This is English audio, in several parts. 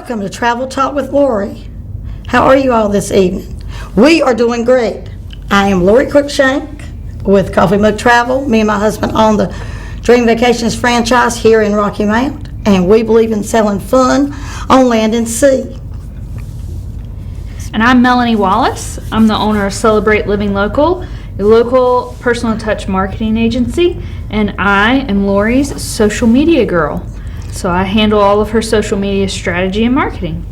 Welcome to Travel Talk with Lorie. How are you all this evening? We are doing great. I am Lorie Cruikshank with Coffee Mug Travel. Me and my husband own the Dream Vacations franchise here in Rocky Mount, and we believe in selling fun on land and sea. And I'm Melanie Wallace. I'm the owner of Celebrate Living Local, a local personal touch marketing agency, and I am Lorie's social media girl. So I handle all of her social media strategy and marketing.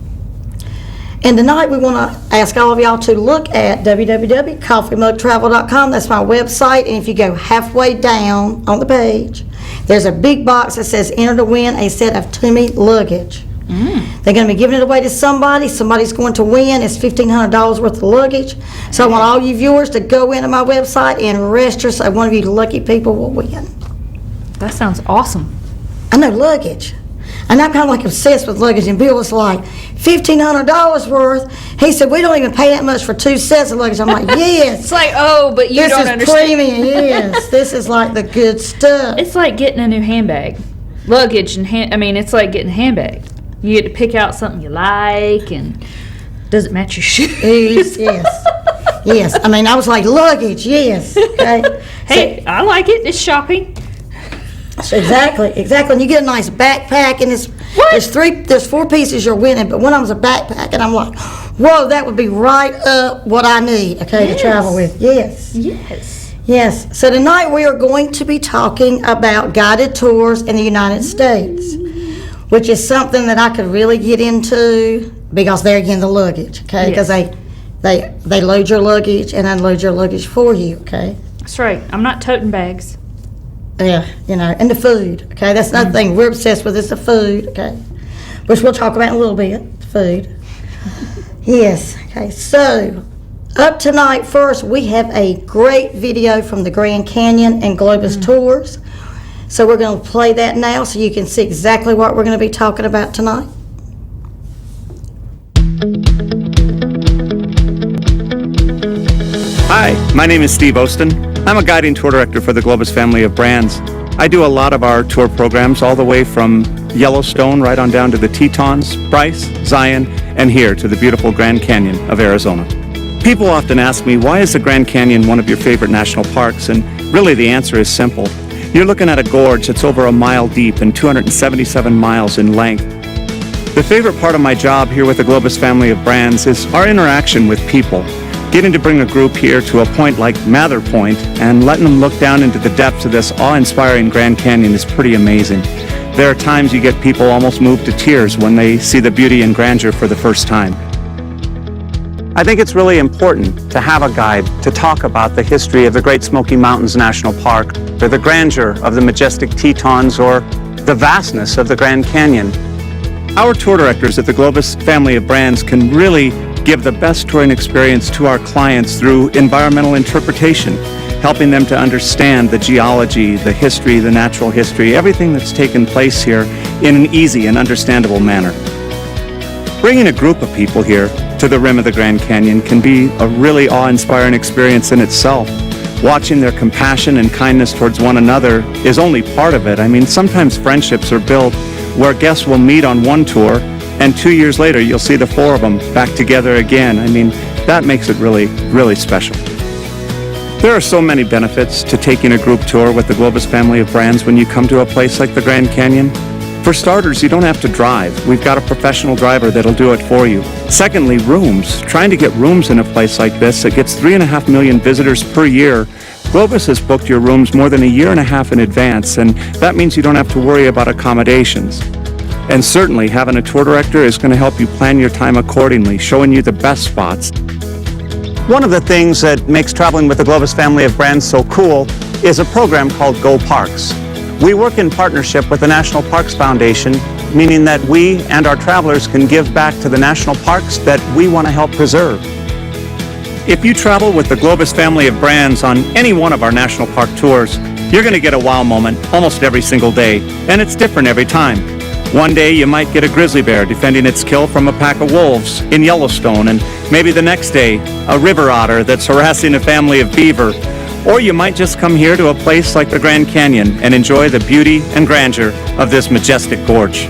And tonight we want to ask all of y'all to look at www.coffeemugtravel.com. That's my website. And if you go halfway down on the page, there's a big box that says enter to win a set of Toomey luggage. They're going to be giving it away to somebody. Somebody's going to win. It's $1,500 worth of luggage. So I want all you viewers to go into my website and register so one of you lucky people will win. That sounds awesome. I know luggage. And I'm kind of like obsessed with luggage. And Bill was like, $1,500 worth. He said, we don't even pay that much for 2 sets of luggage. I'm like, yes. It's like, oh, but you don't understand. This is premium, yes. This is like the good stuff. It's like getting a new handbag. Luggage and it's like getting a handbag. You get to pick out something you like, and does it match your shoes? Yes. Yes. I mean, I was like, luggage, yes. Okay. Hey, I like it. It's shopping. Exactly. And you get a nice backpack, and there's 4 pieces you're winning, but one of them's a backpack, and I'm like, whoa, that would be right up what I need, okay, to travel with. Yes. So tonight we are going to be talking about guided tours in the United States, which is something that I could really get into because there again, the luggage, okay, because they load your luggage and unload your luggage for you, okay. That's right. I'm not toting bags. Yeah, and the food, okay? That's another thing we're obsessed with is the food, okay? Which we'll talk about in a little bit, food. Yes, okay, so up tonight first, we have a great video from the Grand Canyon and Globus tours. So we're going to play that now so you can see exactly what we're going to be talking about tonight. Hi, my name is Steve Ostin. I'm a guiding tour director for the Globus family of brands. I do a lot of our tour programs all the way from Yellowstone right on down to the Tetons, Bryce, Zion, and here to the beautiful Grand Canyon of Arizona. People often ask me, why is the Grand Canyon one of your favorite national parks? And really the answer is simple. You're looking at a gorge that's over a mile deep and 277 miles in length. The favorite part of my job here with the Globus family of brands is our interaction with people. Getting to bring a group here to a point like Mather Point and letting them look down into the depths of this awe-inspiring Grand Canyon is pretty amazing. There are times you get people almost moved to tears when they see the beauty and grandeur for the first time. I think it's really important to have a guide to talk about the history of the Great Smoky Mountains National Park, or the grandeur of the majestic Tetons, or the vastness of the Grand Canyon. Our tour directors at the Globus family of brands can really give the best touring experience to our clients through environmental interpretation, helping them to understand the geology, the history, the natural history, everything that's taken place here in an easy and understandable manner. Bringing a group of people here to the rim of the Grand Canyon can be a really awe-inspiring experience in itself. Watching their compassion and kindness towards one another is only part of it. I mean, sometimes friendships are built where guests will meet on one tour, and 2 years later you'll see the 4 of them back together again. I mean, that makes it really, really special. There are so many benefits to taking a group tour with the Globus family of brands when you come to a place like the Grand Canyon. For starters, you don't have to drive. We've got a professional driver that'll do it for you. Secondly, rooms. Trying to get rooms in a place like this that gets 3.5 million visitors per year, Globus has booked your rooms more than a year and a half in advance, and that means you don't have to worry about accommodations. And certainly, having a tour director is going to help you plan your time accordingly, showing you the best spots. One of the things that makes traveling with the Globus family of brands so cool is a program called Go Parks. We work in partnership with the National Parks Foundation, meaning that we and our travelers can give back to the national parks that we want to help preserve. If you travel with the Globus family of brands on any one of our national park tours, you're going to get a wow moment almost every single day, and it's different every time. One day you might get a grizzly bear defending its kill from a pack of wolves in Yellowstone, and maybe the next day a river otter that's harassing a family of beaver. Or you might just come here to a place like the Grand Canyon and enjoy the beauty and grandeur of this majestic gorge.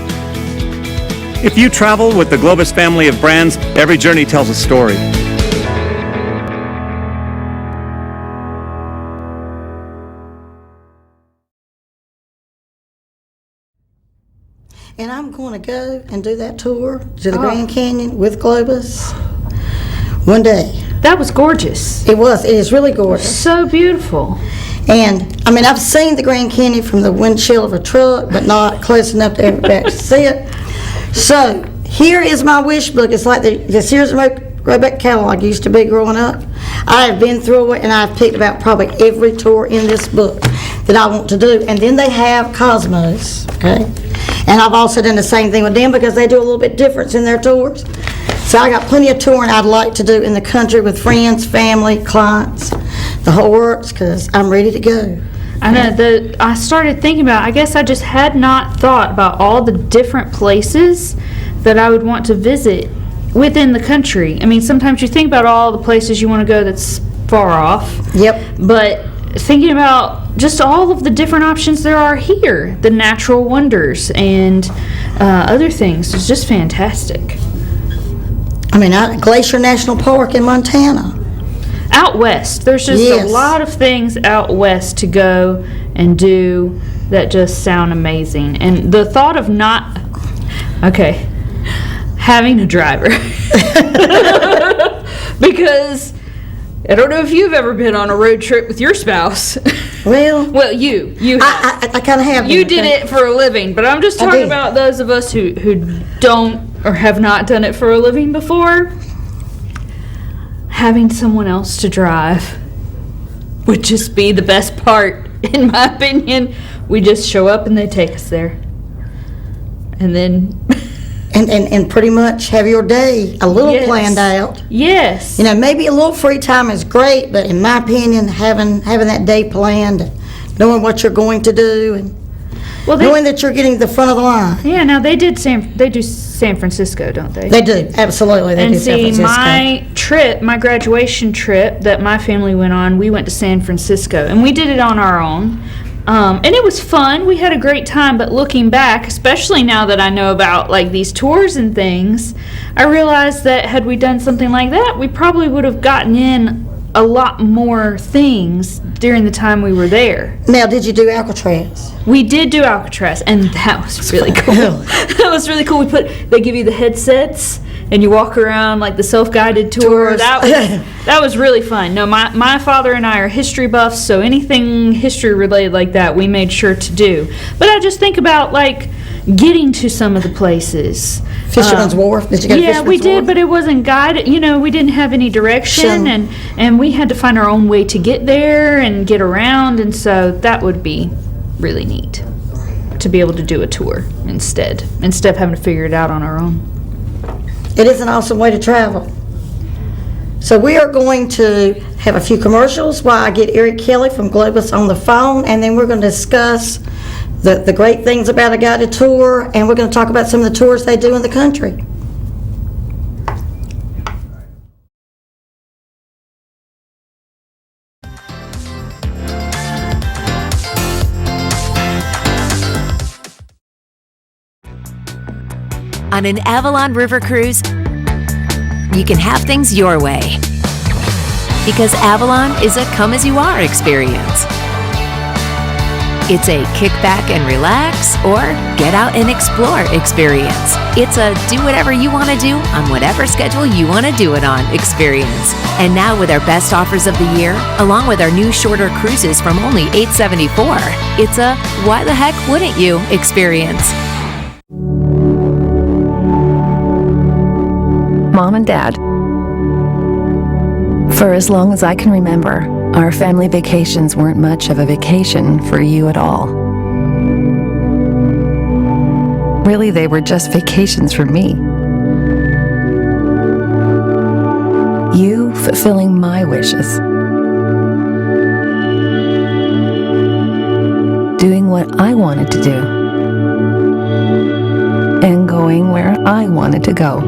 If you travel with the Globus family of brands, every journey tells a story. And I'm going to go and do that tour to the Grand Canyon with Globus one day. That was gorgeous. It was. It is really gorgeous. So beautiful. And, I mean, I've seen the Grand Canyon from the windshield of a truck, but not close enough to everybody to see it. So, here is my wish book. It's like the Sears and Roebuck catalog used to be growing up. I have been through it, and I've picked about probably every tour in this book that I want to do. And then they have Cosmos, okay? And I've also done the same thing with them because they do a little bit difference in their tours. So I got plenty of touring I'd like to do in the country with friends, family, clients, the whole works, because I'm ready to go. I know, I started thinking about, I guess I just had not thought about all the different places that I would want to visit within the country. I mean, sometimes you think about all the places you want to go that's far off. Yep. But thinking about just all of the different options there are here, the natural wonders and other things, is just fantastic. I mean, Glacier National Park in Montana. Out west, there's just Yes. a lot of things out west to go and do that just sound amazing. And the thought of having a driver. Because I don't know if you've ever been on a road trip with your spouse. Well, you have. I kind of have. You been, did okay? it for a living, but I'm just I talking did. about those of us who don't or have not done it for a living before. Having someone else to drive would just be the best part, in my opinion. We just show up and they take us there. And then... And pretty much have your day a little Yes. planned out. Yes. You know, maybe a little free time is great, but in my opinion, having that day planned, knowing what you're going to do, and Well, knowing that you're getting to the front of the line. yeah, now they do San Francisco, don't they? They do, absolutely. They And do San see, Francisco. my graduation trip that my family went on, we went to San Francisco, and we did it on our own. And it was fun. We had a great time, but looking back, especially now that I know about like these tours and things, I realized that had we done something like that, we probably would have gotten in a lot more things during the time we were there. Now, did you do Alcatraz? We did do Alcatraz, and that was really cool. That was really cool. They give you the headsets, and you walk around like the self-guided tour. Tours. That was really fun. No, my father and I are history buffs, so anything history related like that, we made sure to do. But I just think about like getting to some of the places. Fisherman's Wharf? Did you go to Yeah, Fisherman's we did, Wharf? but it wasn't guided. You know, we didn't have any direction, Sure. and we had to find our own way to get there and get around, and so that would be really neat to be able to do a tour instead of having to figure it out on our own. It is an awesome way to travel. So we are going to have a few commercials while I get Eric Kelly from Globus on the phone, and then we're going to discuss the great things about a guided tour, and we're going to talk about some of the tours they do in the country. On an Avalon River cruise, you can have things your way. Because Avalon is a come-as-you-are experience. It's a kick back and relax or get out and explore experience. It's a do whatever you want to do on whatever schedule you want to do it on experience. And now with our best offers of the year, along with our new shorter cruises from only $874, it's a why the heck wouldn't you experience. Mom and Dad. For as long as I can remember, our family vacations weren't much of a vacation for you at all. Really, they were just vacations for me. You fulfilling my wishes. Doing what I wanted to do. And going where I wanted to go.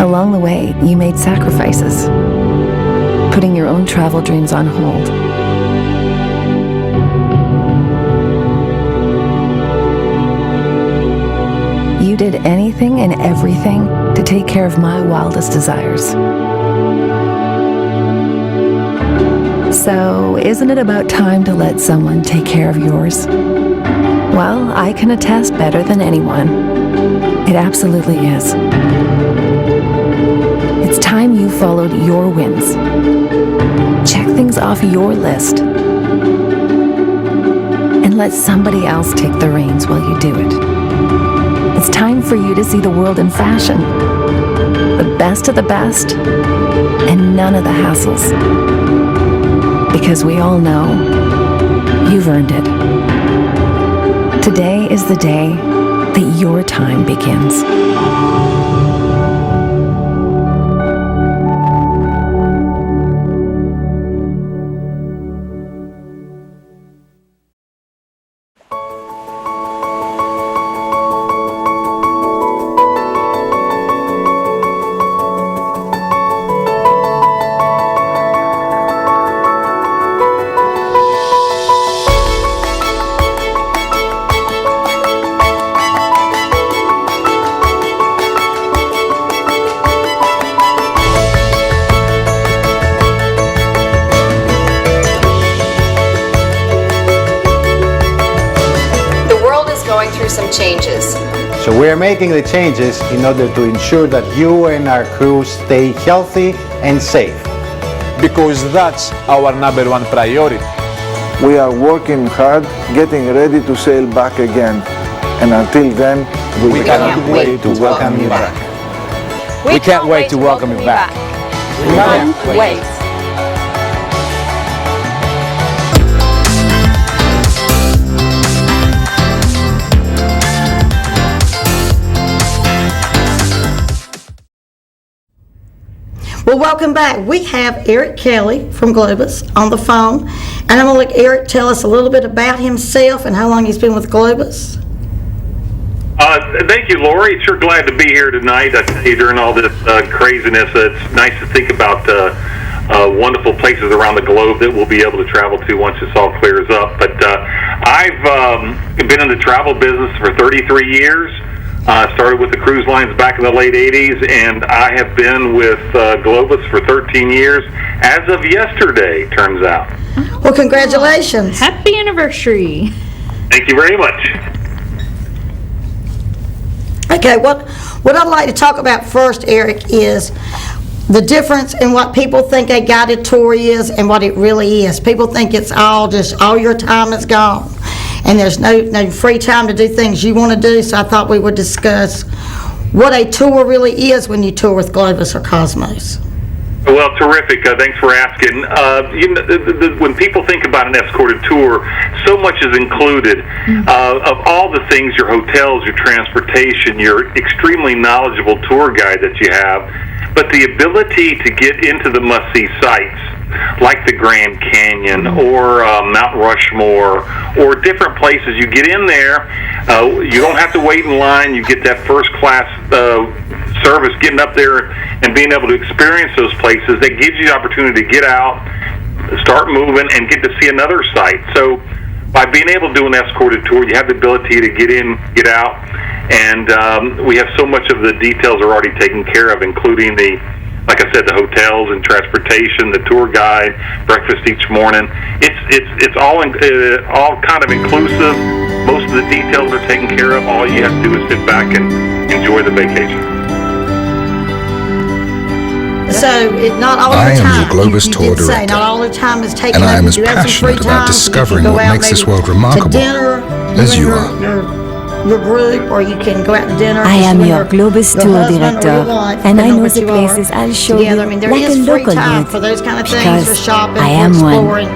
Along the way, you made sacrifices, putting your own travel dreams on hold. You did anything and everything to take care of my wildest desires. So, isn't it about time to let someone take care of yours? Well, I can attest better than anyone. It absolutely is. It's time you followed your wins. Check things off your list. And let somebody else take the reins while you do it. It's time for you to see the world in fashion. The best of the best, and none of the hassles. Because we all know you've earned it. Today is the day that your time begins. Some changes. So we're making the changes in order to ensure that you and our crew stay healthy and safe. Because that's our number one priority. We are working hard, getting ready to sail back again. And until then, we cannot wait to welcome you back. We can't wait to welcome you back. Run, wait. Well, welcome back. We have Eric Kelly from Globus on the phone, and I'm going to let Eric tell us a little bit about himself and how long he's been with Globus. Thank you, Lorie. Sure glad to be here tonight. I tell you, during all this craziness, it's nice to think about wonderful places around the globe that we'll be able to travel to once this all clears up. But I've been in the travel business for 33 years. Started with the cruise lines back in the late 80s, and I have been with Globus for 13 years, as of yesterday, turns out. Well, congratulations. Happy anniversary. Thank you very much. Okay, what I'd like to talk about first, Eric, is the difference in what people think a guided tour is and what it really is. People think it's all your time is gone, and there's no free time to do things you want to do, so I thought we would discuss what a tour really is when you tour with Globus or Cosmos. Well, terrific. Thanks for asking. When people think about an escorted tour, so much is included. Of all the things, your hotels, your transportation, your extremely knowledgeable tour guide that you have, but the ability to get into the must-see sites, like the Grand Canyon or Mount Rushmore or different places. You get in there, you don't have to wait in line. You get that first-class service getting up there and being able to experience those places. That gives you the opportunity to get out, start moving, and get to see another site. So by being able to do an escorted tour, you have the ability to get in, get out, and we have so much of the details are already taken care of, including like I said, the hotels and transportation, the tour guide, breakfast each morning. It's all kind of inclusive. Most of the details are taken care of. All you have to do is sit back and enjoy the vacation. So not all I the time. am the Globus tour did say director, not all the time is taken and up. I am as You have some free passionate about time, so you can discovering go what out makes this maybe world to remarkable dinner, as and you are. Your group, or you can go out to dinner. I am with your Globus your tour husband or director, your wife, and I depending on know what the you are, places I'll show together. you I mean, there like is a free local time would, for those kind of things, because for shopping, I for am one. exploring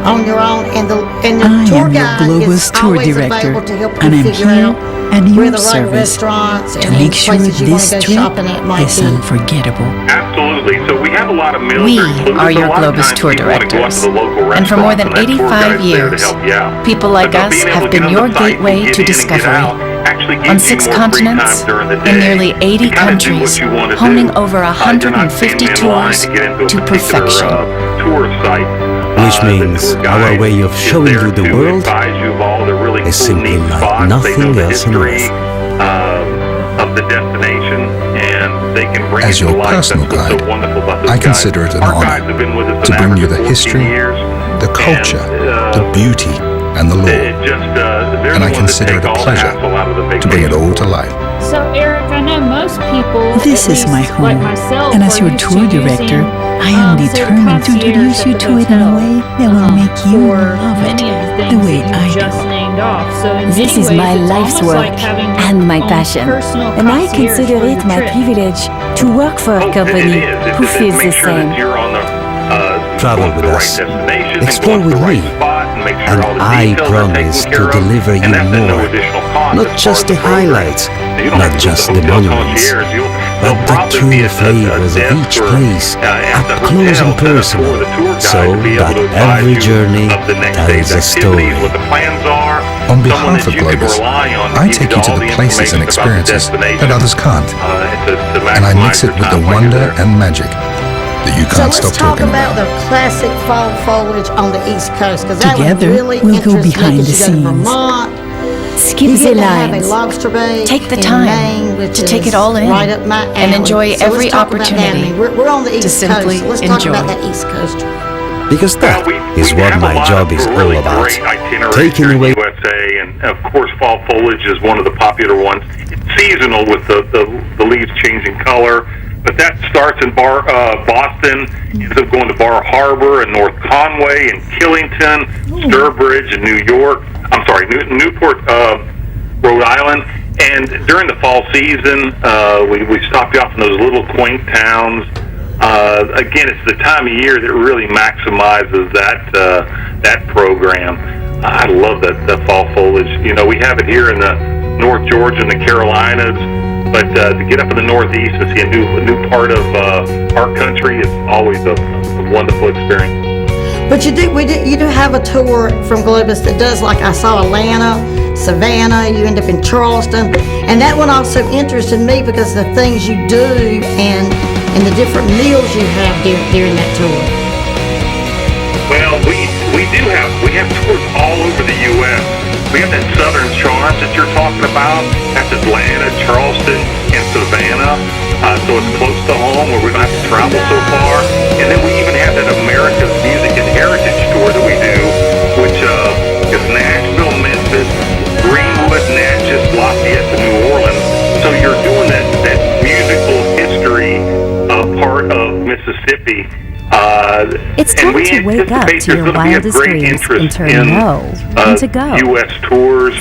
on your own, and the I tour am your guide Globus is tour always director, available to help you and I'm figure here out at where your the right service restaurants to and make sure places you want this to go trip shopping at might is be. unforgettable. Absolutely. So we have a lot of meals. We that include, are so your a lot of Globus times tour people want to go out to directors, the local and for more than restaurants, and that tour 85 guide's there to years, help you out. people like But us being able have to get been on your the site, gateway get to in and get discovery. out, actually gives On you 6 more free continents time during the and day nearly 80 to kind of do countries, what you want to honing do. over You're not 150 standing in line tours to get into a to particular, perfection. Tour site. Which means the tour our guide way of is showing there you the to world advise you of all the really is cool, simply neat like spots. They know nothing the else on history. earth. of the destination, and they can bring As it to your life. personal That's what's guide, so wonderful about those I guys. consider it an Our honor guides have been with us to on bring you average the 14 history, years, the culture, and, the beauty, and the lore. they're And I the ones that consider take it a all the pleasure hassle out of the to bring it vacation. all to life. So, Eric, I know most people, This at is my least home, like myself, and as are your used tour to director, using, I am say, the determined to introduce concierge you at the to it in a hotel, way that will make you for love it many of the the things way that you I just do. named off. So in This many is ways, my it's life's almost work like having your and my own passion, personal and I concierge consider for it your my trip. privilege to work for a company who feels the Make sure same. that you're on the Travel going to with the right us. destination, Explore and go to with the right me, spot, and make sure and all the I details are promise taken to care of, deliver you and that's at no more. additional cost Not as just part the of the program. highlights, You don't not have to go just to the hotel monuments, concierge. but There'll the probably be true a flavors of desk each for, place, at the up close hotel and set up personal, for the tour guide so to be able that to advise every you journey of the next tells day's a story. activities, what the plans are. On someone behalf that of you can Globus, rely on I give take you to all the the places and information about the experiences destination, that others can't, and I mix it with the wonder and magic that you So can't let's stop talk talking about about. the classic fall foliage on the East Coast, because that would Together, really we'll go interest me, behind because the you go to scenes. Vermont, Skip you the get to have a lines. lobster bay Take the in time Maine, which to take is it all in right up my and alley. enjoy So every let's talk about that. I opportunity mean, we're on the to East simply Coast, so let's talk about enjoy. that East Coast trip. Because that is what my job is all really about. great itineraries Taking here in away USA, and of course, fall foliage is one of the popular ones. It's seasonal with the leaves changing color, but that starts in Boston, ends up going to Bar Harbor and North Conway and Killington, Sturbridge and New York. I'm sorry, Newport, Rhode Island. And during the fall season, we stop you off in those little quaint towns. Again, it's the time of year that really maximizes that program. I love that fall foliage. You know, we have it here in the North Georgia and the Carolinas, but to get up in the Northeast and see a new part of our country is always a wonderful experience. But you do have a tour from Globus that does, like I saw Atlanta, Savannah, you end up in Charleston, and that one also interested me because of the things you do and the different meals you have during that tour. Well, we have tours all over the U.S. We have that Southern Charm that you're talking about. That's Atlanta, Charleston, and Savannah. So it's close to home where we don't have to travel so far. And then we even have that America's Music and Heritage tour that we do, which is Nashville, Memphis, Greenwood, Natchez, Lafayette, to New Orleans. So you're doing that musical history part of Mississippi. It's time to wake up to your wildest dreams and turn no into go. U.S. tours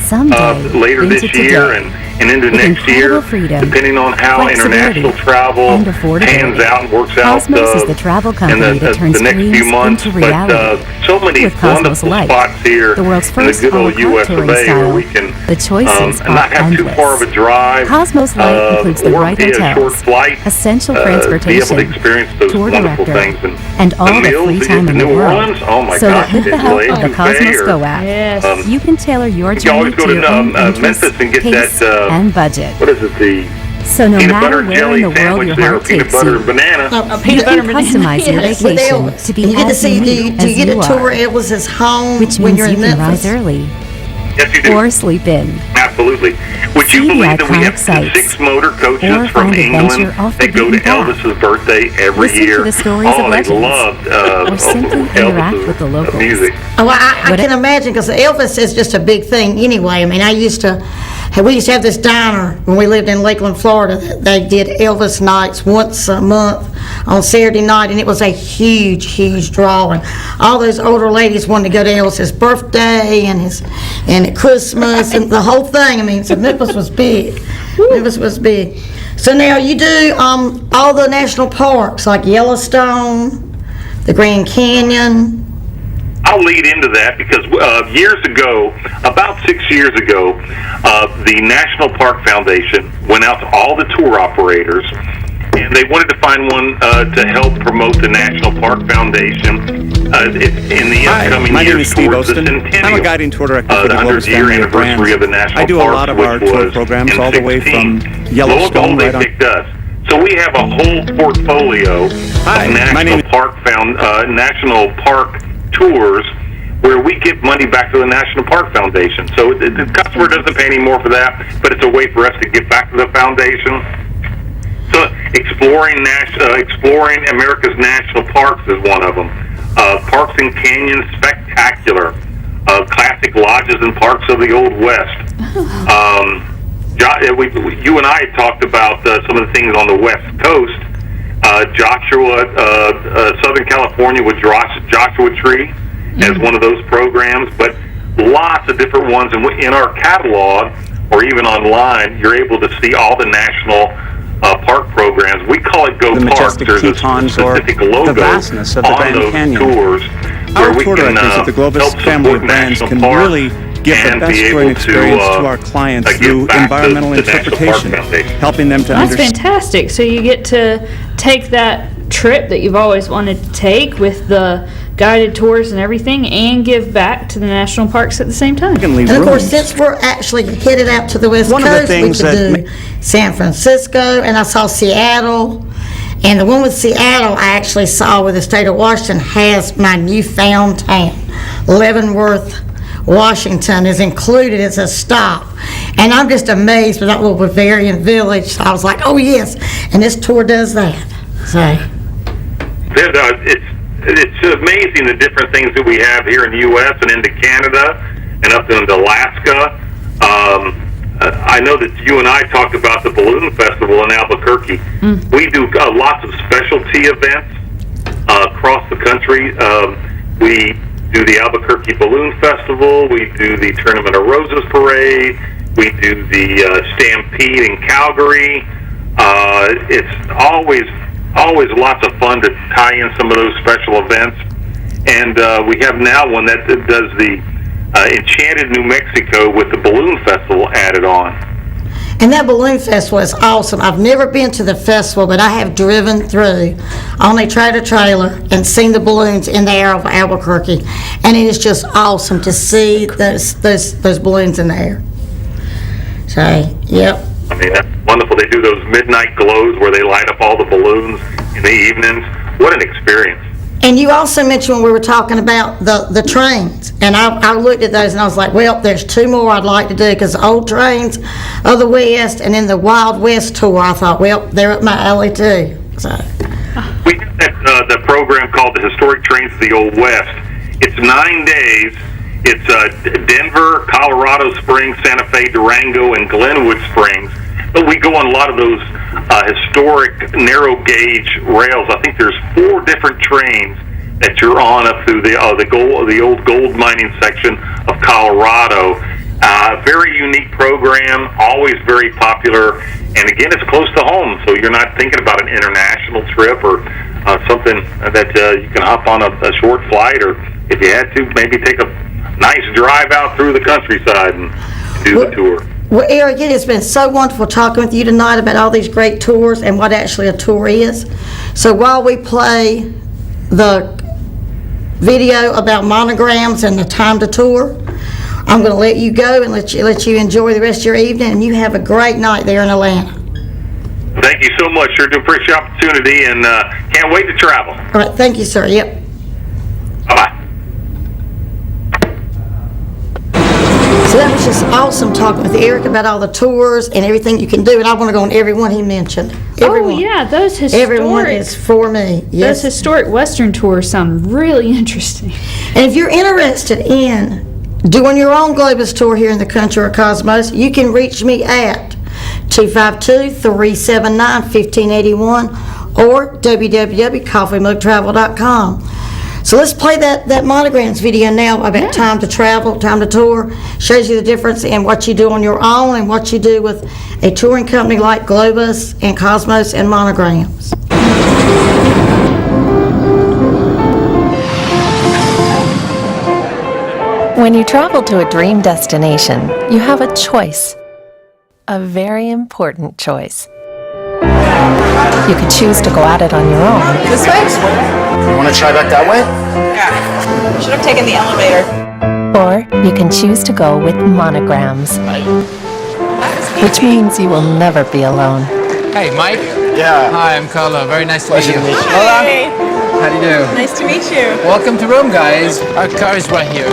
later this year and into next year, depending on how international travel pans out and works out Cosmos is the travel company that turns the next few dreams months. into reality. But so many With Cosmos wonderful Light, spots here the world's in the first good old U.S. of touring A. where style, we can the choices are not have too endless. far of a drive. Cosmos Light includes the or right via a short hotels, flight, essential to be transportation, able to experience those tour wonderful director, things. and all the meals free that time you in get the New world. Orleans, oh my So gosh, that with the help of the Cosmos or, Go app, you can tailor your you can always journey go to to your own Memphis interests, and get pace, that, and budget. what is it, the So no peanut matter butter where jelly in the world sandwich your there, heart peanut takes butter you, and banana. Peanut butter you can customize your Yes, with vacation Elvis. to be And you get to as see, unique do you as get you a tour are, Elvis's home which when means you're you in can Memphis? rise early Yes, you do. or sleep in. Absolutely. Would See you the believe that we have iconic sights, 6 motor coaches or from find England adventure off the that go to beaten path. Elvis's birthday every Listen to year? the stories of they legends, loved or simply interact Elvis's with the locals. music. Oh, I can imagine, because Elvis is just a big thing anyway. I mean, we used to have this diner when we lived in Lakeland, Florida. They did Elvis nights once a month on Saturday night, and it was a huge, huge draw. And all those older ladies wanted to go to Elvis's birthday and at Christmas and the whole thing. I mean, so Memphis was big. Memphis was big. So now you do all the national parks like Yellowstone, the Grand Canyon. I'll lead into that because years ago, about 6 years ago, the National Park Foundation went out to all the tour operators, and they wanted to find one to help promote the National Park Foundation in the upcoming my name years is Steve towards the Oston. centennial. I'm a guiding tour director for the the Globus 100-year family of brands. anniversary of the National I do a Parks, lot of our which tour was programs in all the way 16. from Lo Yellowstone and behold, right they on. picked us. So we have a whole portfolio Hi, of my name National Park tours where we give money back to the National Park Foundation. So the customer doesn't pay any more for that, but it's a way for us to give back to the foundation. So exploring America's national parks is one of them. Parks and Canyons Spectacular, classic lodges and parks of the Old West. You and I talked about some of the things on the West Coast. Joshua, Southern California with Joshua Tree as one of those programs, but lots of different ones. And in our catalog, or even online, you're able to see all the national park programs. We call it Go the Parks. There's a specific logo the vastness of the on Grand those Canyon. tours. Our tour directors at the Globus family of brands can really give the best touring experience to our clients through environmental interpretation, helping them to That's understand. fantastic. So you get to take that trip that you've always wanted to take with the guided tours and everything and give back to the national parks at the same time. And of course, since we're actually headed out to the West Coast, we could do San Francisco, and I saw Seattle. And the one with Seattle I actually saw with the state of Washington has my newfound town. Leavenworth, Washington is included as a stop. And I'm just amazed with that little Bavarian village. So I was like, oh yes, and this tour does that. So it's amazing the different things that we have here in the U.S. and into Canada and up into Alaska. I know that you and I talked about the Balloon Festival in Albuquerque. We do lots of specialty events across the country. We do the Albuquerque Balloon Festival. We do the Tournament of Roses Parade. We do the Stampede in Calgary. It's always lots of fun to tie in some of those special events. And we have now one that does the Enchanted New Mexico with the Balloon Festival added on. And that Balloon Festival is awesome. I've never been to the festival, but I have driven through on a trailer and seen the balloons in the air of Albuquerque. And it is just awesome to see those balloons in the air. So, yep. I mean, that's wonderful. They do those midnight glows where they light up all the balloons in the evenings. What an experience. And you also mentioned when we were talking about the trains, and I looked at those and I was like, well, there's two more I'd like to do, because the old trains of the West and then the Wild West tour, I thought, well, they're up my alley too. So we have the program called the Historic Trains of the Old West. It's 9 days. It's Denver, Colorado Springs, Santa Fe, Durango, and Glenwood Springs. But we go on a lot of those historic narrow gauge rails. I think there's 4 different trains that you're on up through the old gold mining section of Colorado. Very unique program, always very popular, and again, it's close to home, so you're not thinking about an international trip or something that you can hop on a short flight, or if you had to, maybe take a nice drive out through the countryside and do the tour. Well, Eric, it has been so wonderful talking with you tonight about all these great tours and what actually a tour is. So while we play the video about monograms and the time to tour, I'm going to let you go and let you enjoy the rest of your evening, and you have a great night there in Atlanta. Thank you so much. Sure do appreciate the opportunity, and can't wait to travel. All right, thank you, sir. Yep. Bye-bye. So that was just awesome talking with Eric about all the tours and everything you can do, and I want to go on every one he mentioned. Everyone. Oh yeah, those historic. Everyone is for me. Yes. Those historic Western tours sound really interesting. And if you're interested in doing your own Globus tour here in the country or Cosmos, you can reach me at 252-379-1581 or www.coffeemugtravel.com. So let's play that monograms video now about time to travel, time to tour. Shows you the difference in what you do on your own and what you do with a touring company like Globus and Cosmos and Monograms. When you travel to a dream destination, you have a choice. A very important choice. You could choose to go at it on your own. This way? You want to try back that way? Yeah. Should have taken the elevator. Or you can choose to go with monograms. Which means you will never be alone. Hey, Mike. Yeah. Hi, I'm Carlo. Very nice to meet you. Hi. How do you do? Nice to meet you. Welcome to Rome, guys. Our car is right here.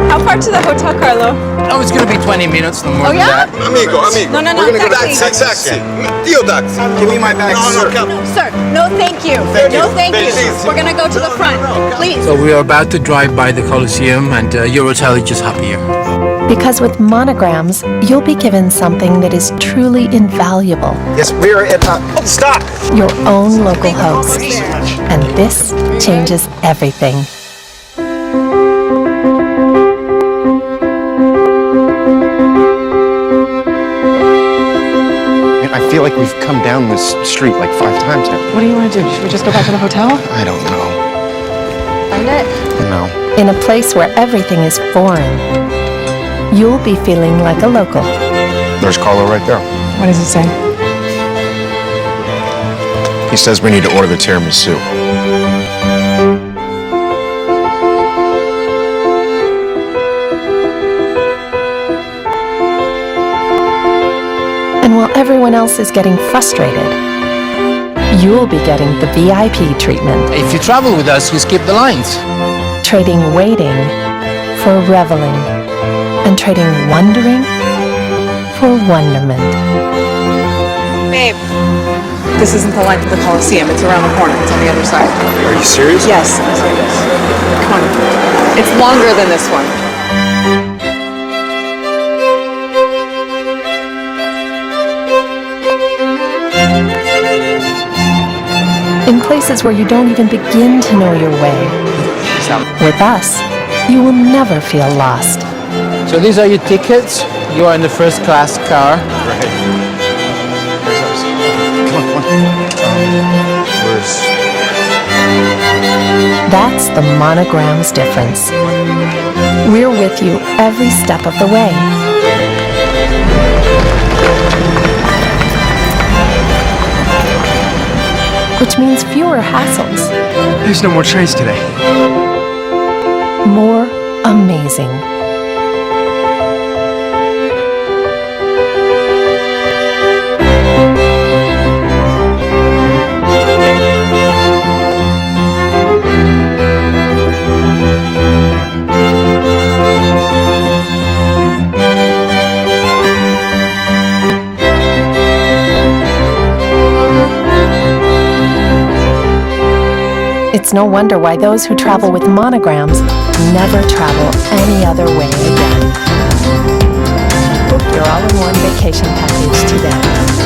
How far to the hotel, Carlo? Oh, it's gonna be 20 minutes, no more than yeah? that. Amigo. No, We're gonna taxi. go taxi. Dio taxi. Give me my bag, sir. Sir, no thank you. No thank you. We're gonna go to the front. Please. So we are about to drive by the Colosseum, and your hotel is just up here. Because with monograms, you'll be given something that is truly invaluable. Yes, we're at. Stop! Your own local host. And this changes everything. I feel like we've come down this street like 5 times now. What do you want to do? Should we just go back to the hotel? I don't know. Find it? No. In a place where everything is foreign, you'll be feeling like a local. There's Carlo right there. What does it say? He says we need to order the tiramisu. And while everyone else is getting frustrated, you'll be getting the VIP treatment. If you travel with us, you skip the lines. Trading waiting for reveling. And trading wondering for wonderment. Babe, this isn't the line to the Colosseum. It's around the corner. It's on the other side. Are you serious? Yes. Come on. It's longer than this one. In places where you don't even begin to know your way. With us, you will never feel lost. So these are your tickets. You are in the first class car. Right. Where's ours? Come on. Where's... That's the monogram's difference. We're with you every step of the way. Which means fewer hassles. There's no more trains today. More amazing. It's no wonder why those who travel with monograms never travel any other way again. Book your all-in-one vacation package today.